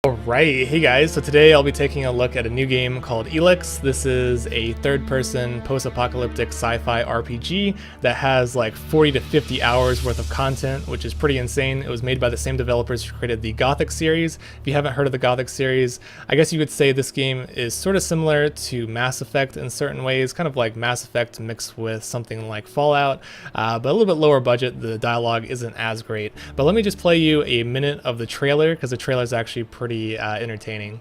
Alright, hey guys, so today I'll be taking a look at a new game called Elex. This is a third-person post-apocalyptic sci-fi RPG that has like 40 to 50 hours worth of content, which is pretty insane. It was made by the same developers who created the Gothic series. If you haven't heard of the Gothic series, I guess you could say this game is sort of similar to Mass Effect in certain ways, kind of like Mass Effect mixed with something like Fallout, but a little bit lower budget. The dialogue isn't as great. But let me just play you a minute of the trailer, because the trailer is actually pretty entertaining.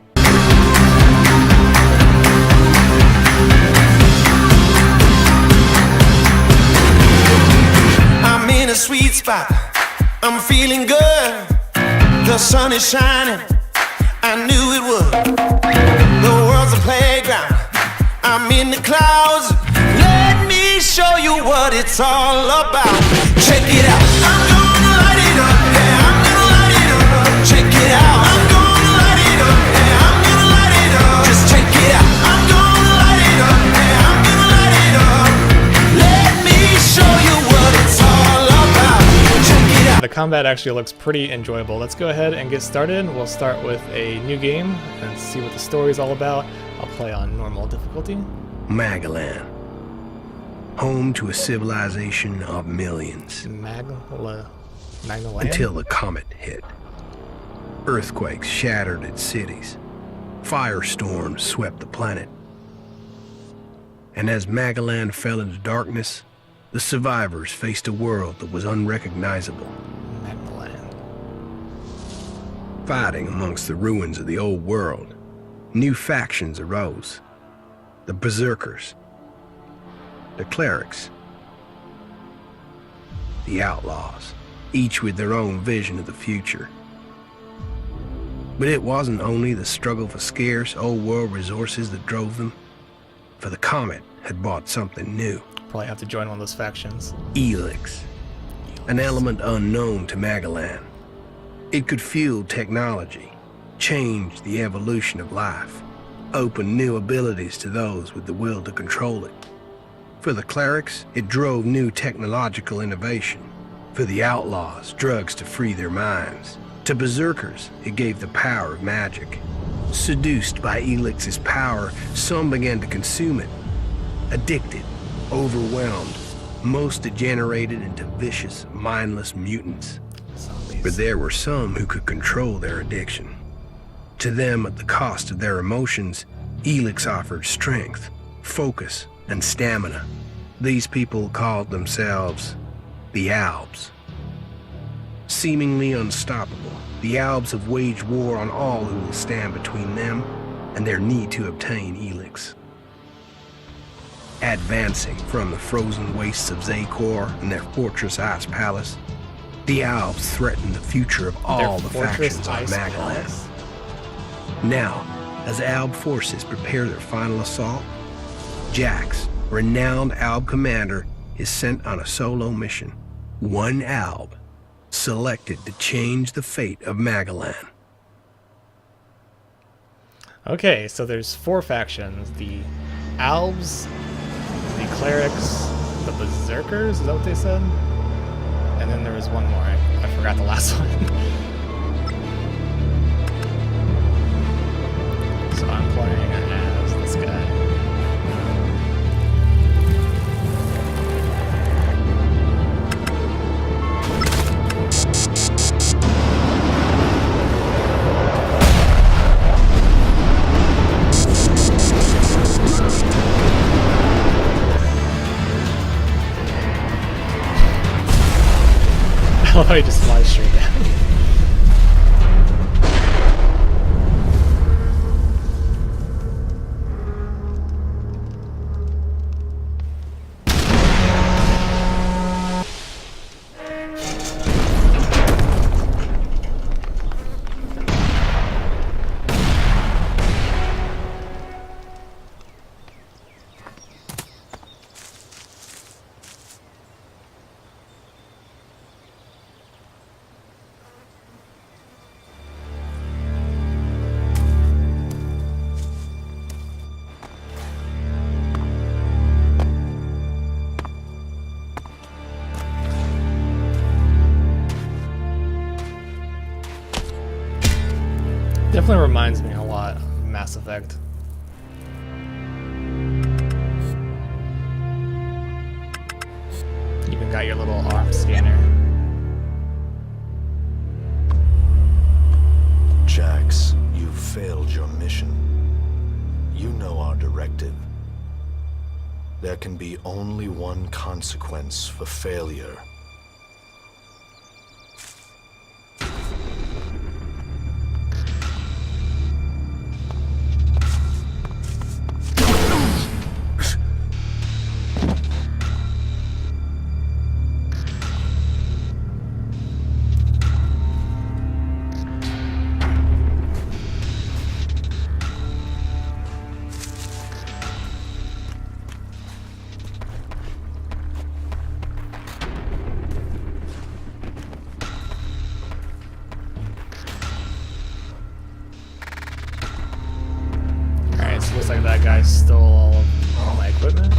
I'm in a sweet spot, I'm feeling good. The sun is shining, I knew it would. The world's a playground, I'm in the clouds. Let me show you what it's all about. Check it out, I'm gonna light it up, yeah, I'm gonna light it up. Check it out, I'm gonna light it up, yeah, I'm gonna light it up. Just check it out, I'm gonna light it up, yeah, I'm gonna light it up. Let me show you what it's all about. Check it out. The combat actually looks pretty enjoyable. Let's go ahead and get started. We'll start with a new game and see what the story is all about. I'll play on normal difficulty. Magalan, home to a civilization of millions. Magnaland? Until the comet hit. Earthquakes shattered its cities. Firestorms swept the planet. And as Magalan fell into darkness, the survivors faced a world that was unrecognizable. Magnaland. Fighting amongst the ruins of the old world, new factions arose. The Berserkers, the Clerics, the Outlaws, each with their own vision of the future. But it wasn't only the struggle for scarce old world resources that drove them, for the comet had brought something new. Probably have to join one of those factions. Elex, an element unknown to Magalan. It could fuel technology, change the evolution of life, open new abilities to those with the will to control it. For the Clerics, it drove new technological innovation. For the Outlaws, drugs to free their minds. To Berserkers, it gave the power of magic. Seduced by Elix's power, some began to consume it. Addicted, overwhelmed, most degenerated into vicious, mindless mutants. Zombies. But there were some who could control their addiction. To them, at the cost of their emotions, Elex offered strength, focus, and stamina. These people called themselves the Albs. Seemingly unstoppable, the Albs have waged war on all who will stand between them and their need to obtain Elex. Advancing from the frozen wastes of Zakor and their fortress Ice Palace, the Albs threaten the future of all the factions of Magalan. Now, as Alb forces prepare their final assault, Jax, renowned Alb commander, is sent on a solo mission. One Alb, selected to change the fate of Magalan. Okay, so there's four factions. The Albs, the Clerics, the Berserkers, is that what they said? And then there was one more. I forgot the last one. So I'm playing as this guy. I love how he just flies straight down. definitely reminds me a lot of Mass Effect. Even got your little arm scanner. Jax, you failed your mission. You know our directive. There can be only one consequence for failure. Looks like that guy stole all my equipment.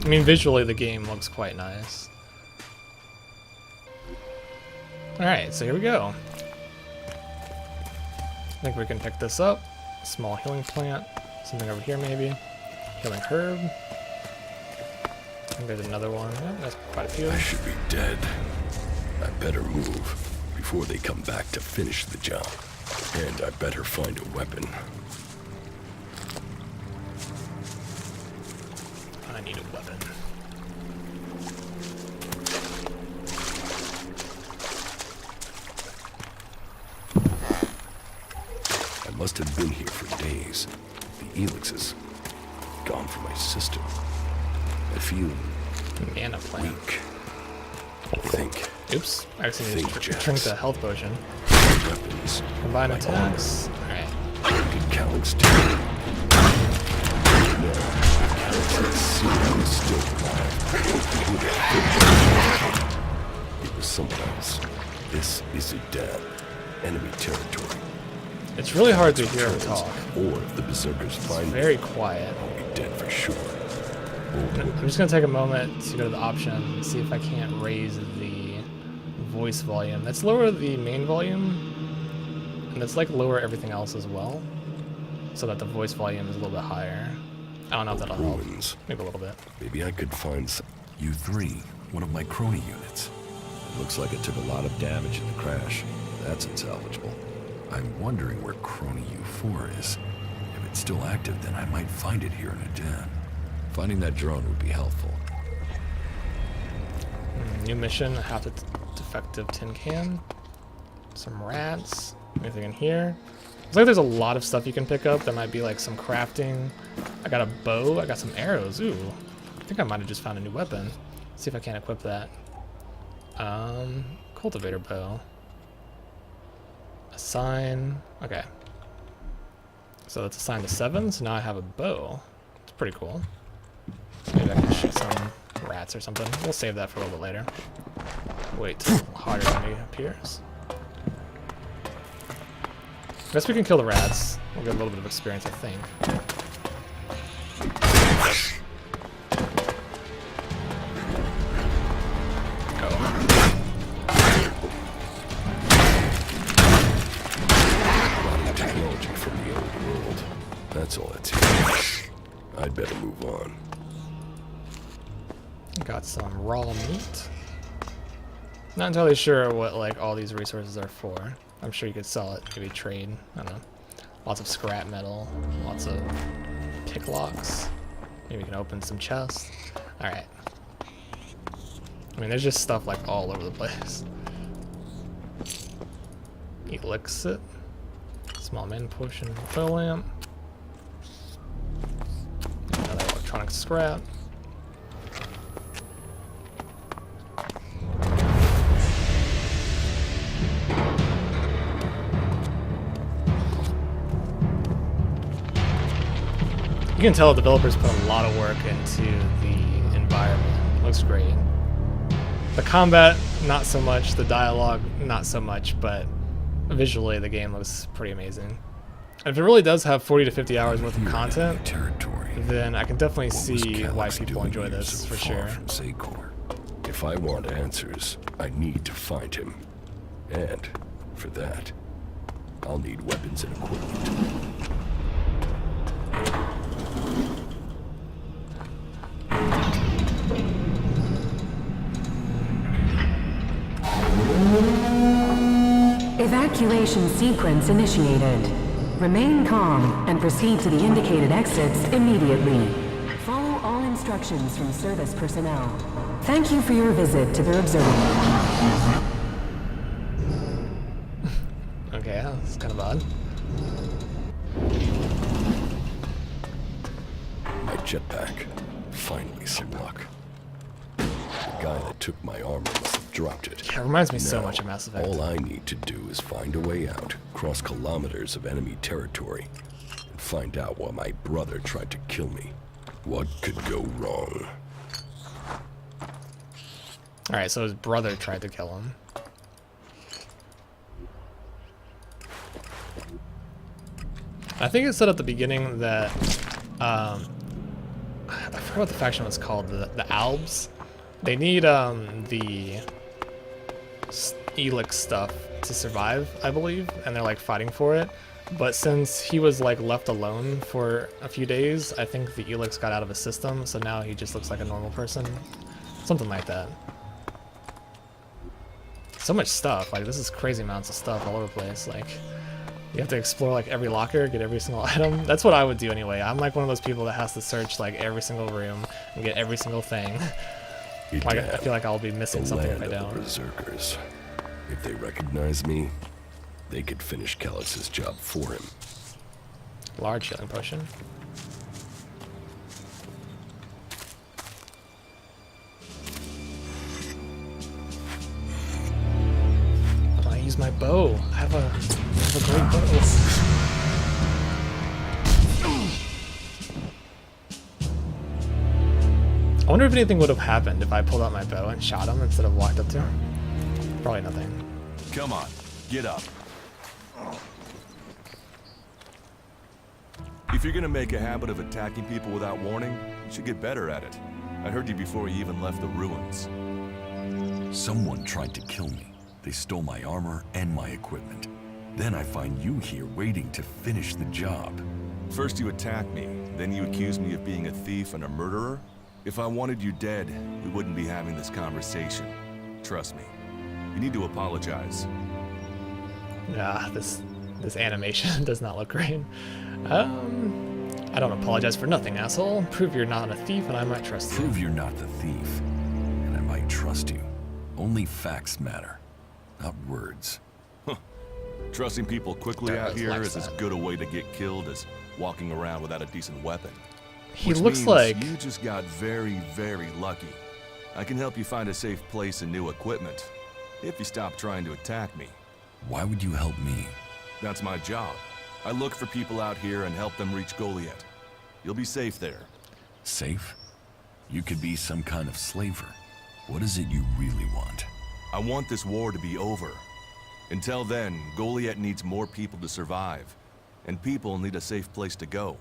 I mean, visually the game looks quite nice. Alright, so here we go. I think we can pick this up. Small healing plant. Something over here maybe. Healing herb. I think there's another one. Yeah, that's quite a few. I should be dead. I better move before they come back to finish the job. And I better find a weapon. I need a weapon. I must have been here for days. The Elex is gone from my system. I feel Mana plant. weak. Think. Oops. I actually need to Jax. drink the health potion. Weapons. Combine My attacks. Alright. Did Calyx do? No. Calyx had seen I was still alive. It was someone else. This is a dead enemy territory. It's really hard to hear him talk. Or if the berserkers find me, Very quiet. I'll be dead for sure. I'm just gonna take a moment to go to the option and see if I can't raise the voice volume. Let's lower the main volume, and let's like lower everything else as well, so that the voice volume is a little bit higher. I don't know if that'll help. Ruins. Maybe a little bit. Maybe I could find some. U3, one of my crony units. Looks like it took a lot of damage in the crash. That's unsalvageable. I'm wondering where crony U4 is. If it's still active, then I might find it here in a den. Finding that drone would be helpful. New mission, half the defective tin can. Some rats. Anything in here? Looks like there's a lot of stuff you can pick up. There might be like some crafting. I got a bow. I got some arrows. Ooh. I think I might have just found a new weapon. Let's see if I can equip that. Cultivator bow. Assign. Okay. So that's assigned to 7, so now I have a bow. It's pretty cool. Maybe I can shoot some rats or something. We'll save that for a little bit later. Wait till harder enemy appears. Guess we can kill the rats. We'll get a little bit of experience, I think. Technology from the old world. That's all it's here. I'd better move on. Got some raw meat. Not entirely sure what like all these resources are for. I'm sure you could sell it, maybe trade. I don't know. Lots of scrap metal, lots of pick locks. Maybe we can open some chests. All right. I mean, there's just stuff like all over the place. Elixir. Small mana potion, oil lamp. Another electronic scrap. You can tell the developers put a lot of work into the environment. It looks great. The combat, not so much. The dialogue, not so much, but visually the game looks pretty amazing. If it really does have 40 to 50 hours worth of You're in enemy content, territory. then I can definitely What was see why Calyx people doing enjoy here this so for far sure. from Zacor? If I want answers, I need to find him. And for that, I'll need weapons and equipment. Evacuation sequence initiated. Remain calm and proceed to the indicated exits immediately. Follow all instructions from service personnel. Thank you for your visit to the observatory. Okay, that's kind of odd. My jetpack. Finally some luck. The guy that took my armor must have dropped it. Yeah, it reminds me so Now, much of Mass Effect. all I need to do is find a way out, cross kilometers of enemy territory, and find out why my brother tried to kill me. What could go wrong? Alright, so his brother tried to kill him. I think it said at the beginning that, I forgot what the faction was called, the Albs. They need, the Elex stuff to survive, I believe, and they're, like, fighting for it. But since he was, like, left alone for a few days, I think the Elex got out of his system, so now he just looks like a normal person. Something like that. So much stuff, like, this is crazy amounts of stuff all over the place, like... You have to explore like every locker, get every single item. That's what I would do anyway. I'm like one of those people that has to search like every single room and get every single thing. Like, I feel like I'll be missing The something if land I of the don't. Berserkers. If they recognize me, they could finish Calyx's job for him. Large healing potion. I use my bow. I have a great bow. I wonder if anything would have happened if I pulled out my bow and shot him instead of walked up to him. Probably nothing. Come on, get up. If you're gonna make a habit of attacking people without warning, you should get better at it. I heard you before you even left the ruins. Someone tried to kill me. They stole my armor and my equipment. Then I find you here waiting to finish the job. First you attack me, then you accuse me of being a thief and a murderer? If I wanted you dead, we wouldn't be having this conversation. Trust me. You need to apologize. Yeah, this animation does not look great. I don't apologize for nothing, asshole. Prove you're not a thief and I might trust you. Prove you're not the thief, and I might trust you. Only facts matter, not words. Trusting people quickly Duras out here likes is as that. good a way to get killed as walking around without a decent weapon. He Which looks means like... you just got very, very lucky. I can help you find a safe place and new equipment, if you stop trying to attack me. Why would you help me? That's my job. I look for people out here and help them reach Goliet. You'll be safe there. Safe? You could be some kind of slaver. What is it you really want? I want this war to be over. Until then, Goliet needs more people to survive, and people need a safe place to go.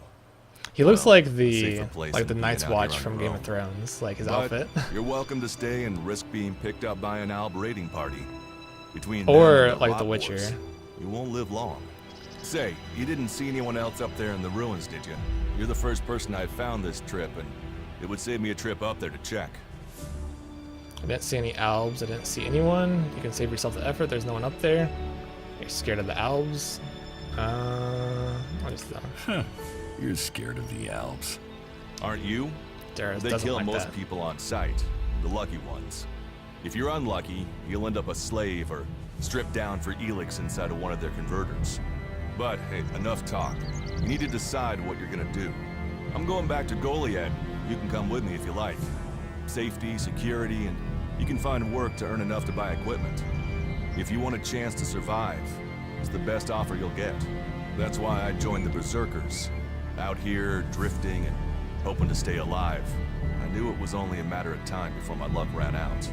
He looks Well, like a the safer place like the than Night's being out here Watch on from your Game own. of Thrones, like his But outfit. you're welcome to stay and risk being picked up by an Alb raiding party. Between Or them and like Lot The Wars, Witcher. You won't live long. Say, you didn't see anyone else up there in the ruins, did you? You're the first person I found this trip, and it would save me a trip up there to check. I didn't see any Albs. I didn't see anyone. You can save yourself the effort. There's no one up there. You're scared of the Albs. What is that? You're scared of the Alps. Aren't you? Duras They doesn't kill like most that. people on sight, the lucky ones. If you're unlucky, you'll end up a slave or stripped down for Elex inside of one of their converters. But hey, enough talk. You need to decide what you're gonna do. I'm going back to Goliet. You can come with me if you like. Safety, security, and you can find work to earn enough to buy equipment. If you want a chance to survive, it's the best offer you'll get. That's why I joined the Berserkers. Out here, drifting and hoping to stay alive. I knew it was only a matter of time before my luck ran out.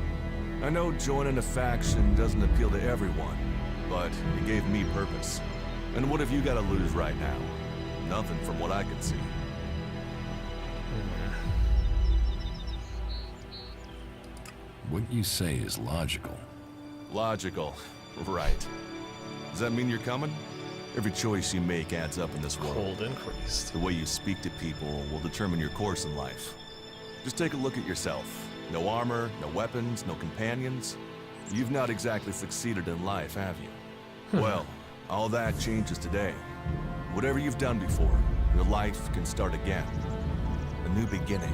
I know joining a faction doesn't appeal to everyone, but it gave me purpose. And what have you got to lose right now? Nothing from what I can see. What you say is logical. Logical. Right. Does that mean you're coming? Every choice you make adds up in this world. Cold increased. The way you speak to people will determine your course in life. Just take a look at yourself. No armor, no weapons, no companions. You've not exactly succeeded in life, have you? Well, all that changes today. Whatever you've done before, your life can start again. A new beginning.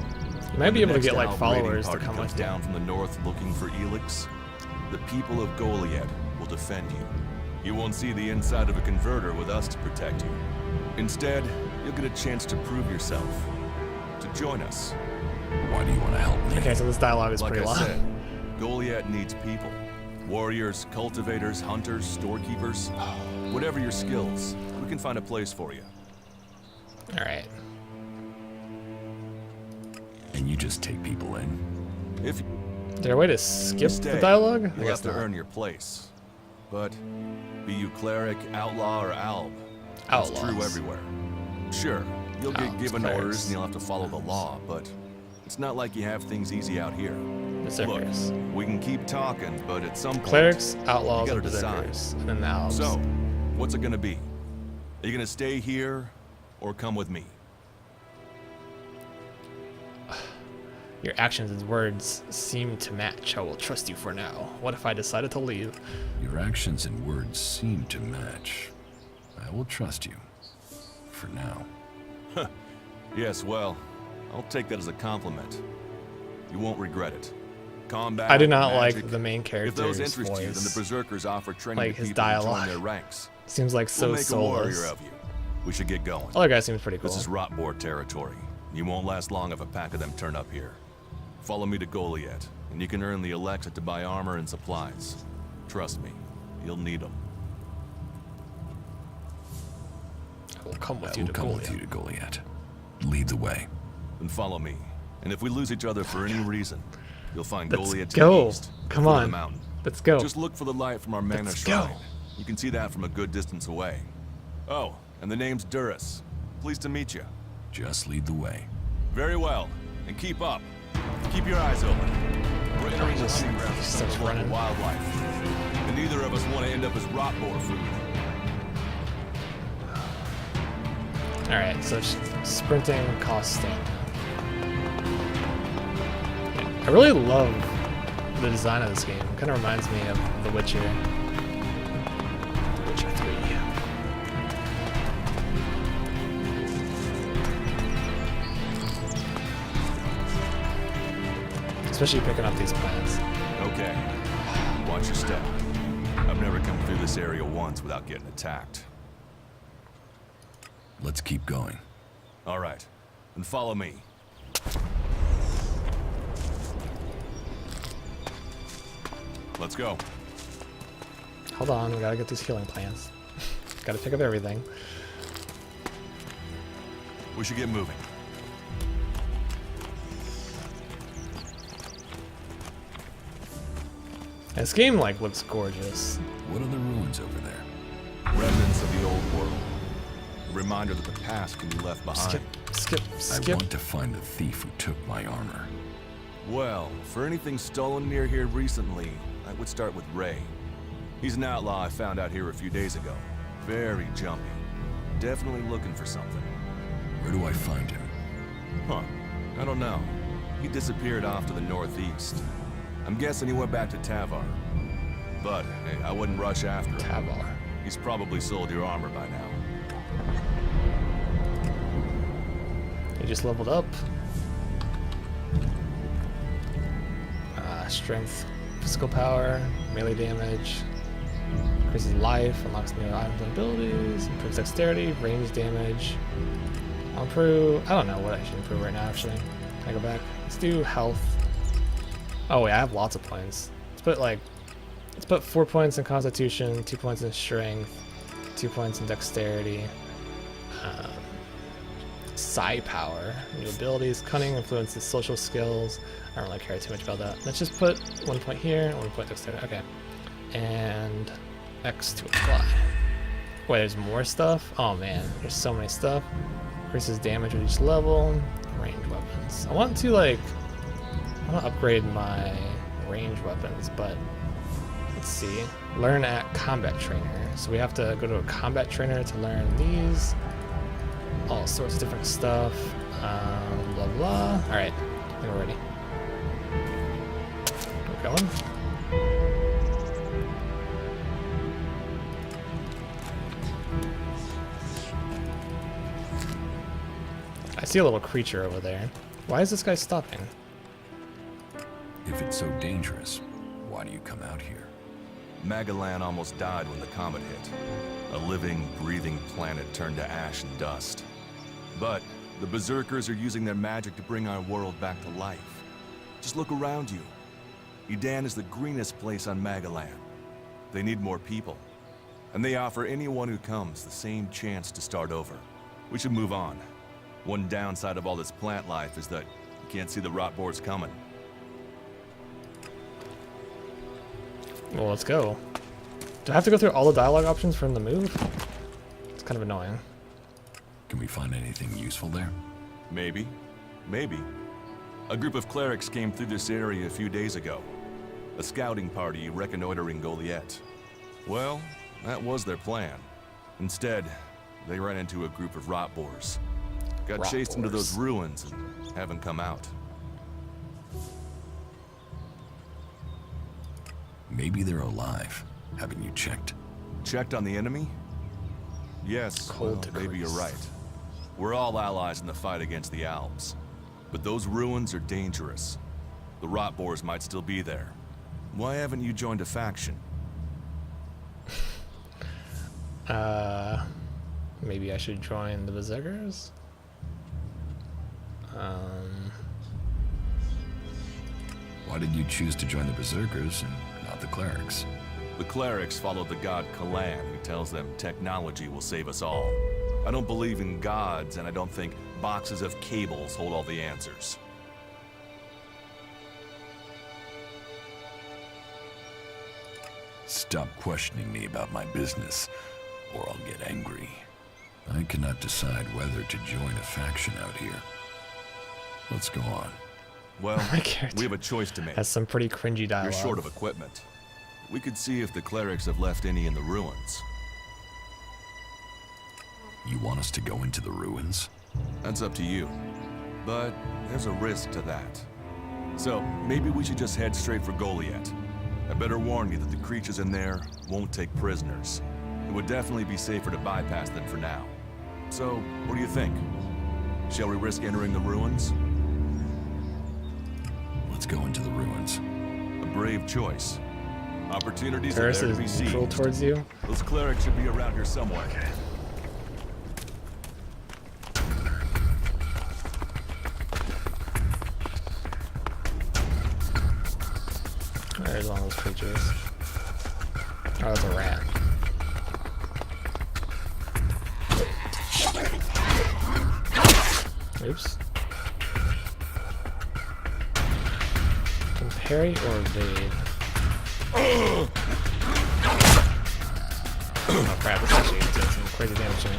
You might be able to get like followers to come comes with you. down from the north looking for Elex. The people of Goliet will defend you. You won't see the inside of a converter with us to protect you. Instead, you'll get a chance to prove yourself. To join us. Why do you want to help me? Okay, so this dialogue is Like pretty I long. said, Goliet needs people. Warriors, cultivators, hunters, storekeepers. Whatever your skills, we can find a place for you. All right. And you just take people in? If Is there a way to skip you the stay, dialogue? I you'll have guess to not. earn your place. But be you cleric, outlaw, or alb, it's Outlaws. true everywhere. Sure, you'll get Outlaws, given clerics, orders and you'll have to follow the law, but it's not like you have things easy out here. Berserkers. Look, we can keep talking, but at some point, Clerics, outlaws, you and gotta decide. berserkers. And then the elves. So, what's it gonna be? Are you gonna stay here, or come with me? Your actions and words seem to match. I will trust you for now. What if I decided to leave? Your actions and words seem to match. I will trust you. For now. Yes, well, I'll take that as a compliment. You won't regret it. Combat, I do not magic. like the main If character's those interest you, then the voice. Berserkers offer training Like to his people to join dialogue. their ranks. Seems like so We'll make a warrior soulless. of you. We should get going. Other guy seems pretty cool. This is Rotboard territory. You won't last long if a pack of them turn up here. Follow me to Goliet, and you can earn the Elex to buy armor and supplies. Trust me, you'll need them. I will come with I you will to come with Goliet. you to Goliet. Lead the way. Then follow me. And if we lose each other for any reason, you'll find Let's Goliet to go. the east. Come foot of on. the mountain. Let's go. Just look for the light from our mana Let's shrine. go. You can see that from a good distance away. Oh, and the name's Duras. Pleased to meet you. Just lead the way. Very well. And keep up. Keep your eyes open. We're entering the Just- hunting grounds just of starts the local running. wildlife. And neither of us want to end up as rotboar food. Alright, so sprinting costs stamina. I really love the design of this game. It kind of reminds me of The Witcher. The Witcher 3. Especially picking up these plants. Okay. Watch your step. I've never come through this area once without getting attacked. Let's keep going. All right. Then follow me. Let's go. Hold on, we gotta get these healing plants. Gotta pick up everything. We should get moving. And this game like looks gorgeous. What are the ruins over there? Remnants of the old world. A reminder that the past can be left behind. Skip. I want to find the thief who took my armor. Well, for anything stolen near here recently, I would start with Ray. He's an outlaw I found out here a few days ago. Very jumpy. Definitely looking for something. Where do I find him? Huh. I don't know. He disappeared off to the northeast. I'm guessing he went back to Tavar. But, hey, I wouldn't rush after him. Tavar. He's probably sold your armor by now. He just leveled up. Strength, physical power, melee damage, increases life, unlocks new items and abilities, improves dexterity, range damage. I'll improve. I don't know what I should improve right now. Actually, can I go back? Let's do health. Oh wait, I have lots of points. Let's put 4 points in Constitution, 2 points in Strength, 2 points in Dexterity. Psi power, new abilities, cunning, influences, social skills. I don't really care too much about that. Let's just put 1 point here, 1 point dexterity. Okay, and X to apply. Wait, there's more stuff? Oh man, there's so many stuff. Increases damage with each level. Range weapons. I want to upgrade my range weapons, but let's see. Learn at combat trainer. So we have to go to a combat trainer to learn these. All sorts of different stuff. Blah blah. Alright, I think we're ready. We're going. I see a little creature over there. Why is this guy stopping? If it's so dangerous, why do you come out here? Magalan almost died when the comet hit. A living, breathing planet turned to ash and dust. But the Berserkers are using their magic to bring our world back to life. Just look around you. Edan is the greenest place on Magalan. They need more people. And they offer anyone who comes the same chance to start over. We should move on. One downside of all this plant life is that you can't see the rot boars coming. Well, let's go. Do I have to go through all the dialogue options from the move? It's kind of annoying. Can we find anything useful there? Maybe. Maybe. A group of clerics came through this area a few days ago. A scouting party reconnoitering Goliet. Well, that was their plan. Instead, they ran into a group of rot boars. Got chased into those ruins and haven't come out. Maybe they're alive. Haven't you checked? Checked on the enemy? Yes, well, maybe you're right. We're all allies in the fight against the Alps. But those ruins are dangerous. The rot boars might still be there. Why haven't you joined a faction? Maybe I should join the Berserkers? Why did you choose to join the Berserkers and not the clerics? The clerics follow the god Kalan, who tells them technology will save us all. I don't believe in gods, and I don't think boxes of cables hold all the answers. Stop questioning me about my business, or I'll get angry. I cannot decide whether to join a faction out here. Let's go on. Well, My character we have a choice to make. has some pretty cringy dialogue. You're short of equipment. We could see if the clerics have left any in the ruins. You want us to go into the ruins? That's up to you. But there's a risk to that. So, maybe we should just head straight for Goliet. I better warn you that the creatures in there won't take prisoners. It would definitely be safer to bypass them for now. So, what do you think? Shall we risk entering the ruins? Let's go into the ruins. A brave choice. Opportunities are Duras there to is be seized. neutral towards you. Those clerics should be around here somewhere. Okay. There's one of those creatures. Oh, that's a rat. Oops. Can parry or evade? Oh crap, this actually is doing some crazy damage to me.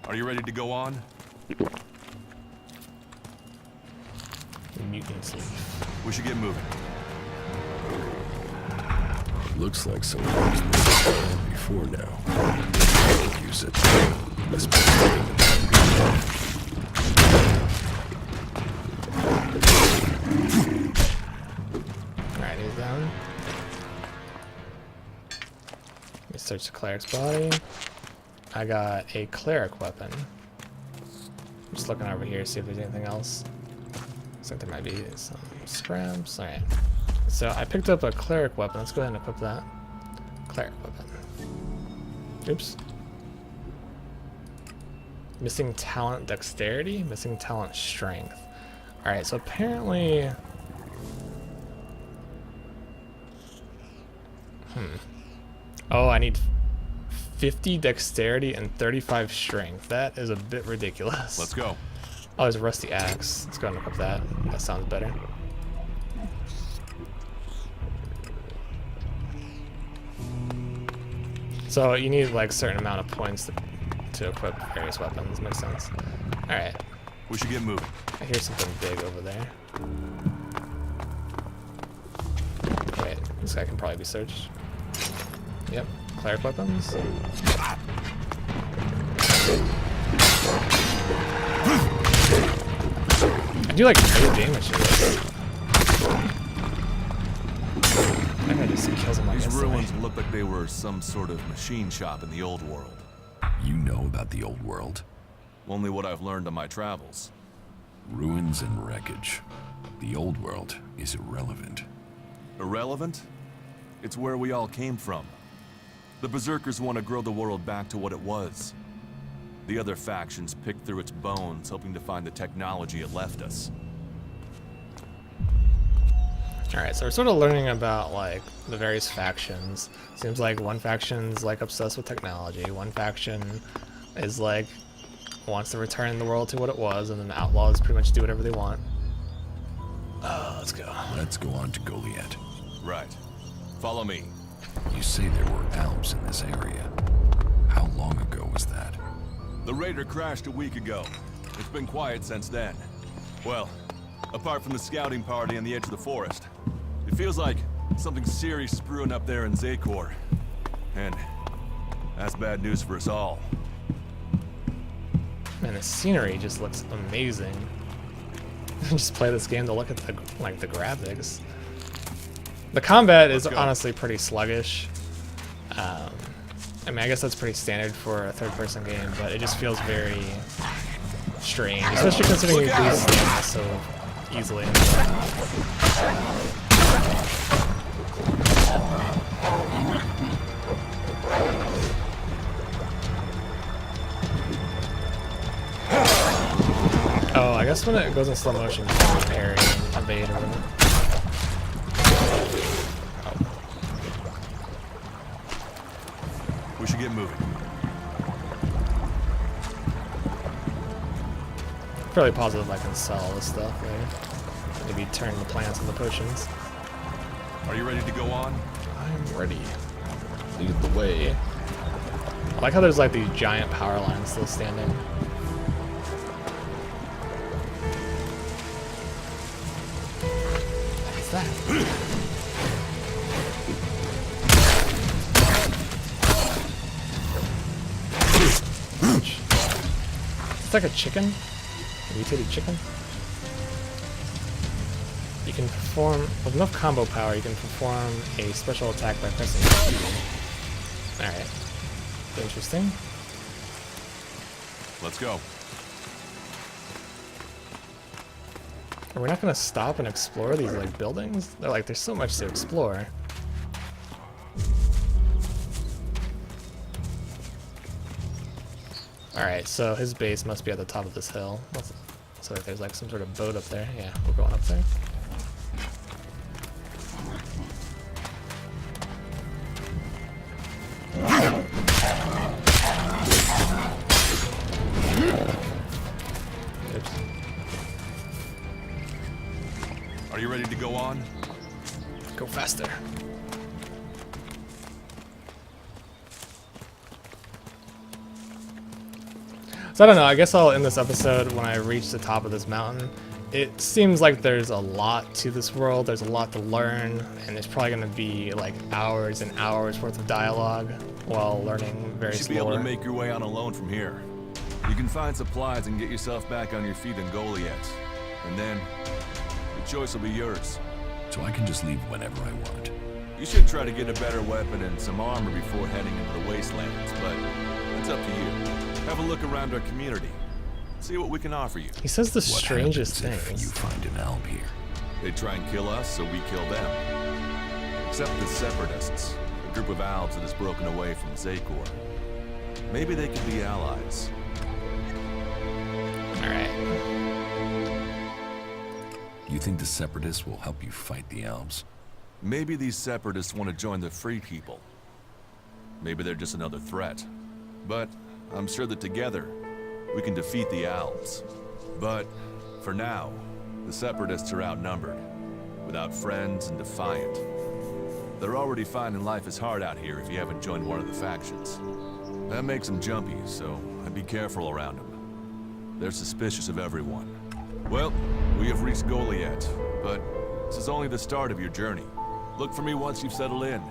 Are you ready to go on? Mutants leaf. We should get moving. Looks like someone used this before now. Use it. Let's Alright, he's down. Let me search the cleric's body. I got a cleric weapon. I'm just looking over here to see if there's anything else. Looks like there might be some scraps. Alright. So I picked up a cleric weapon. Let's go ahead and equip that. Cleric weapon. Oops. Missing talent dexterity, missing talent strength. Alright, so apparently... Oh, I need 50 dexterity and 35 strength. That is a bit ridiculous. Let's go. Oh, there's a rusty axe. Let's go and look up that. That sounds better. So you need like a certain amount of points to equip various weapons. Makes sense. All right. We should get moving. I hear something big over there. Wait, this guy can probably be searched. Yep, cleric weapons. I do like no damage to this. That guy just kills him like These instantly. ruins look like they were some sort of machine shop in the old world. You know about the old world? Only what I've learned on my travels. Ruins and wreckage. The old world is irrelevant. Irrelevant? It's where we all came from. The Berserkers want to grow the world back to what it was. The other factions picked through its bones, hoping to find the technology it left us. Alright, so we're sort of learning about like the various factions. Seems like one faction's like obsessed with technology, one faction is like wants to return the world to what it was, and then the outlaws pretty much do whatever they want. Let's go. Let's go on to Goliet. Right. Follow me. You say there were Alps in this area. How long ago was that? The raider crashed a week ago. It's been quiet since then. Well, apart from the scouting party on the edge of the forest. It feels like something serious is brewing up there in Zakor. And that's bad news for us all. Man, the scenery just looks amazing. Just play this game to look at the the graphics. The combat is honestly pretty sluggish. I mean, I guess that's pretty standard for a third-person game, but it just feels very strange, especially considering you lose things so easily. Oh, I guess when it goes in slow motion, you can parry and evade or whatever. We should get moving. Fairly positive I can sell all this stuff later. Maybe turn the plants into potions. Are you ready to go on? I'm ready. Lead the way. I like how there's like these giant power lines still standing. What's that? It's like a chicken. A mutated chicken. You can perform, with enough combo power, you can perform a special attack by pressing Q. Alright. Interesting. Let's go. Are we not going to stop and explore these like buildings? They're like, there's so much to explore. Alright, so his base must be at the top of this hill. So like, there's like some sort of boat up there. Yeah, we're going up there. Oops. Are you ready to go on? Go faster. So I don't know, I guess I'll end this episode when I reach the top of this mountain. It seems like there's a lot to this world, there's a lot to learn, and there's probably going to be like hours and hours worth of dialogue while learning You various should be able lore. to make your way on alone from here. You can find supplies and get yourself back on your feet in Goliet. And then, the choice will be yours. So I can just leave whenever I want. You should try to get a better weapon and some armor before heading into the wastelands, but it's up to you. Have a look around our community. See what we can offer you. He says the What strangest happens things. if you find an Alp here? They try and kill us, so we kill them. Except the Separatists, a group of Albs that has broken away from Zakor. Maybe they could be allies. Alright. You think the Separatists will help you fight the Alps? Maybe these Separatists want to join the Free People. Maybe they're just another threat. But I'm sure that together, we can defeat the Alps. But for now, the Separatists are outnumbered, without friends and defiant. They're already finding life is hard out here if you haven't joined one of the factions. That makes them jumpy, so I'd be careful around them. They're suspicious of everyone. Well, we have reached Goliet, but this is only the start of your journey. Look for me once you've settled in.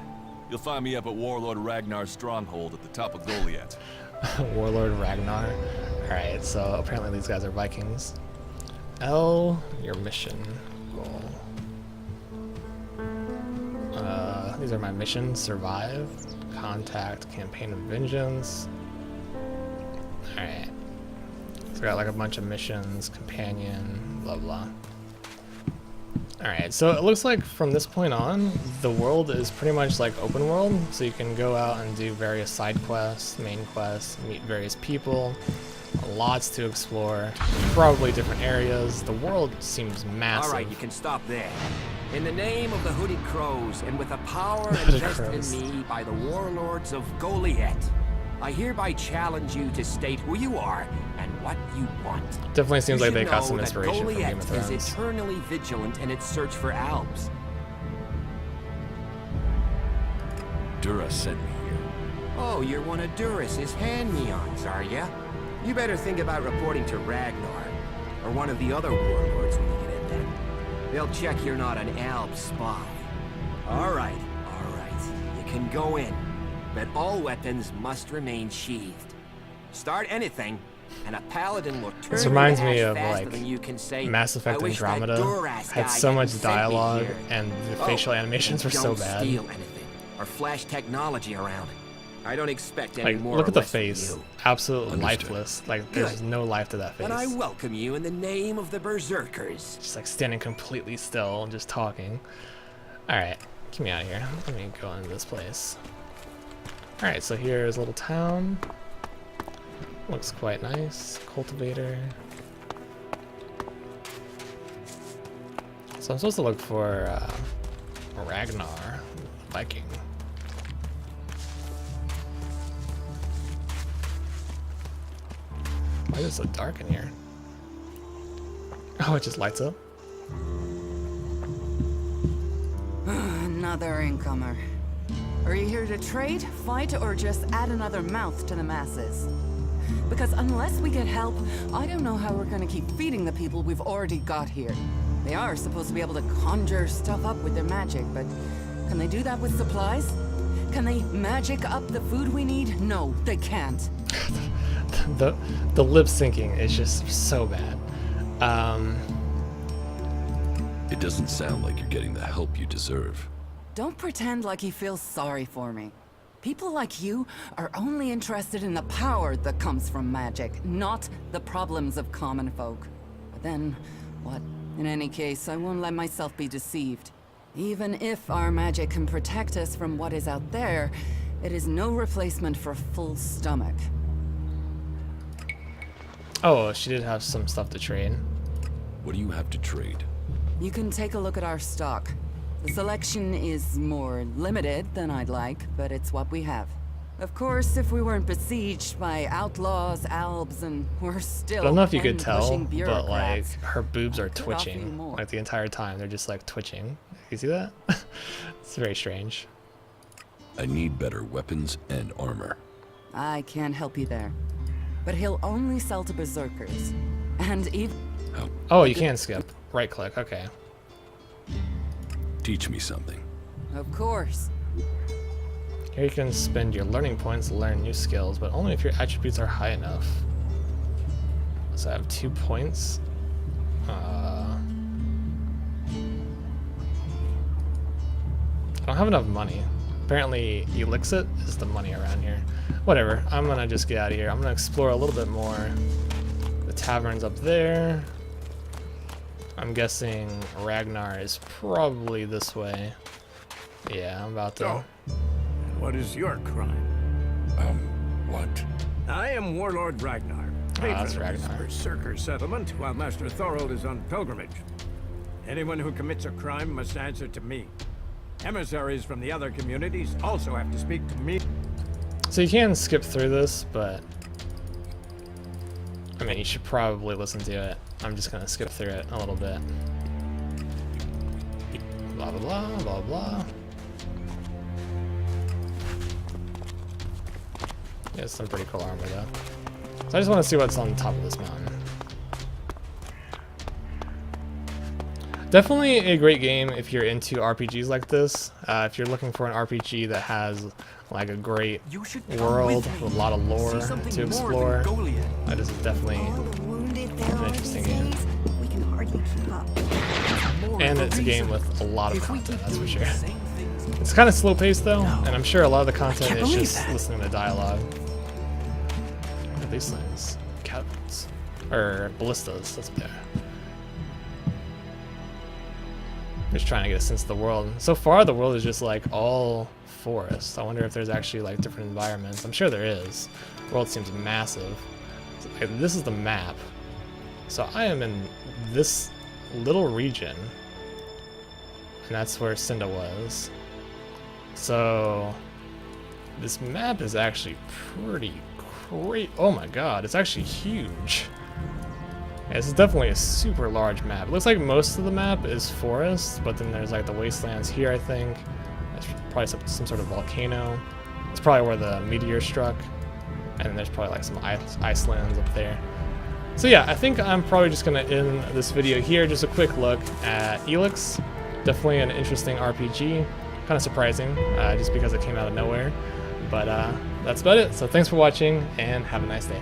You'll find me up at Warlord Ragnar's stronghold at the top of Goliet. Warlord Ragnar. Alright, so apparently these guys are Vikings. L, your mission goal. These are my missions. Survive, contact, campaign of vengeance. Alright. So we got like a bunch of missions, companion, blah blah. Alright, so it looks like from this point on, the world is pretty much like open world, so you can go out and do various side quests, main quests, meet various people, lots to explore, probably different areas. The world seems massive. Alright, you can stop there. In the name of the Hooded Crows, and with a power Hooded invested Crows. in me by the warlords of Goliet, I hereby challenge you to state who you are and what you want. Definitely seems like they got some You should know inspiration from that Game of Goliet Thrones. is eternally vigilant in its search for Alps. Duras sent me here. Oh, you're one of Duras' hand-me-ons, are ya? You better think about reporting to Ragnar, or one of the other warlords when you get in there. They'll check you're not an Alp spy. Alright, you can go in, but all weapons must remain sheathed. Start anything, and a paladin will turn This reminds me into of ash faster like than you can say, Mass Effect "I wish that Andromeda. Duras Had guy so much hadn't sent me dialogue here." and the facial animations were so Don't bad. steal anything, or flash technology around. I don't expect any Like, more look or at the less from face. you. Absolutely Understood. lifeless. Like, there's Good. no life to that face. And I welcome you in the name of the Berserkers. Just like standing completely still and just talking. Alright, get me out of here. Let me go into this place. Alright, so here's a little town. Looks quite nice. Cultivator. So I'm supposed to look for Ragnar, Viking. Why is it so dark in here? Oh, it just lights up? Another incomer. Are you here to trade, fight, or just add another mouth to the masses? Because unless we get help, I don't know how we're gonna keep feeding the people we've already got here. They are supposed to be able to conjure stuff up with their magic, but can they do that with supplies? Can they magic up the food we need? No, they can't. The lip syncing is just so bad. It doesn't sound like you're getting the help you deserve. Don't pretend like you feel sorry for me. People like you are only interested in the power that comes from magic, not the problems of common folk. But then, what? In any case, I won't let myself be deceived. Even if our magic can protect us from what is out there, it is no replacement for a full stomach. Oh, she did have some stuff to trade. What do you have to trade? You can take a look at our stock. The selection is more limited than I'd like, but it's what we have. Of course, if we weren't besieged by outlaws, albs, and we're still I don't know if you could pen-pushing tell, but like bureaucrats, her boobs are I could offer you twitching. more. Like the entire time, they're just like twitching. You see that? It's very strange. I need better weapons and armor. I can't help you there. But he'll only sell to berserkers. And even... Oh, you can skip. Right click, okay. Teach me something. Of course. Here you can spend your learning points to learn new skills, but only if your attributes are high enough. So I have 2 points. I don't have enough money. Apparently, Elixit is the money around here. Whatever, I'm gonna just get out of here. I'm gonna explore a little bit more. The tavern's up there. I'm guessing Ragnar is probably this way. Yeah, I'm about to... So, what is your crime? What? I am Warlord Ragnar, patron that's of this Ragnar. Berserker settlement, while Master Thorold is on pilgrimage. Anyone who commits a crime must answer to me. Emissaries from the other communities also have to speak to me. So you can skip through this, but I mean, you should probably listen to it. I'm just gonna skip through it a little bit. Blah blah blah blah blah. Yeah, some pretty cool armor though. So I just want to see what's on top of this mountain. Definitely a great game if you're into RPGs like this. If you're looking for an RPG that has like a great world with a lot of lore to explore, that is definitely an interesting game. And it's a game with a lot of content, that's for sure. It's kind of slow paced though, and I'm sure a lot of the content is just listening to dialogue. What are these things? Cats. Or ballistas, that's there. Just trying to get a sense of the world. So far the world is just like all forest. I wonder if there's actually like different environments. I'm sure there is. The world seems massive. This is the map. So I am in this little region. And that's where Cinda was. So this map is actually pretty great. Oh my god, it's actually huge. Yeah, this is definitely a super large map. It looks like most of the map is forest, but then there's like the wastelands here, I think. There's probably some sort of volcano. It's probably where the meteor struck. And then there's probably like some icelands up there. So yeah, I think I'm probably just gonna end this video here. Just a quick look at Elex. Definitely an interesting RPG. Kind of surprising, just because it came out of nowhere. But that's about it. So thanks for watching, and have a nice day.